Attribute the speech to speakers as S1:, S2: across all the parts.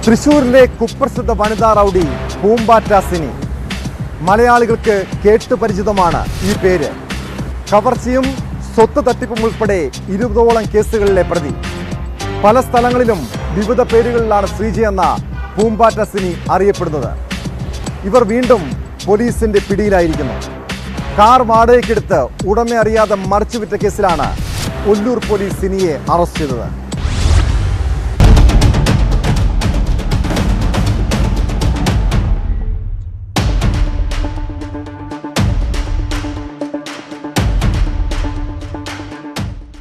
S1: തൃശൂരിലെ കുപ്രസിദ്ധ വനിതാ റൗഡി പൂമ്പാറ്റ സിനി. മലയാളികൾക്ക് കേട്ടുപരിചിതമാണ് ഈ പേര്. കവർച്ചയും സ്വത്ത് തട്ടിപ്പും ഉൾപ്പെടെ 20ഓളം കേസുകളിലെ പ്രതി. പല സ്ഥലങ്ങളിലും വിവിധ പേരുകളിലാണ് ശ്രീജി എന്ന പൂമ്പാറ്റ സിനി അറിയപ്പെടുന്നത്. ഇവർ വീണ്ടും പോലീസിന്റെ പിടിയിലായിരിക്കുന്നു. കാർ വാടകയ്ക്കെടുത്ത് ഉടമയെ അറിയാതെ മറിച്ചുവിറ്റ കേസിലാണ് ഒല്ലൂർ പോലീസ് സിനിയെ അറസ്റ്റ് ചെയ്തത്.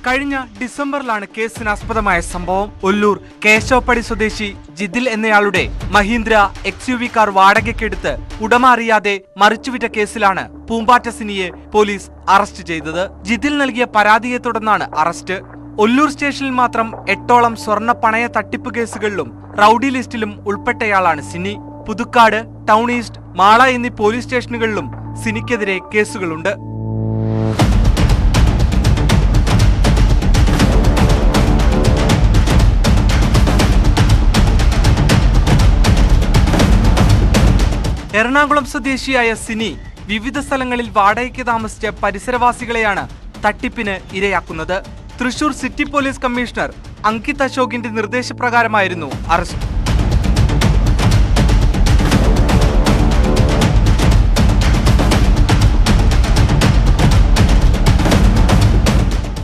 S2: കഴിഞ്ഞ ഡിസംബറിലാണ് കേസിനാസ്പദമായ സംഭവം. ഒല്ലൂർ കേശവപ്പടി സ്വദേശി ജിതിൽ എന്നയാളുടെ മഹീന്ദ്ര XUV കാർ വാടകയ്ക്കെടുത്ത് ഉടമ അറിയാതെ മറിച്ചുവിറ്റ കേസിലാണ് പൂമ്പാറ്റ സിനിയെ പോലീസ് അറസ്റ്റ് ചെയ്തത്. ജിതിൽ നൽകിയ പരാതിയെ തുടർന്നാണ് അറസ്റ്റ്. ഒല്ലൂർ സ്റ്റേഷനിൽ മാത്രം 8ഓളം സ്വർണ്ണ പണയ തട്ടിപ്പ് കേസുകളിലും റൌഡി ലിസ്റ്റിലും ഉൾപ്പെട്ടയാളാണ് സിനി. പുതുക്കാട്, ടൗൺ ഈസ്റ്റ്, മാള എന്നീ പോലീസ് സ്റ്റേഷനുകളിലും സിനിക്കെതിരെ കേസുകളുണ്ട്. എറണാകുളം സ്വദേശിയായ സിനി വിവിധ സ്ഥലങ്ങളിൽ വാടകയ്ക്ക് താമസിച്ച പരിസരവാസികളെയാണ് തട്ടിപ്പിന് ഇരയാക്കുന്നത്. Thrissur city police commissioner Ankit അശോകിന്റെ നിർദ്ദേശപ്രകാരമായിരുന്നു അറസ്റ്റ്.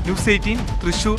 S2: ന്യൂസ് 18 തൃശൂർ.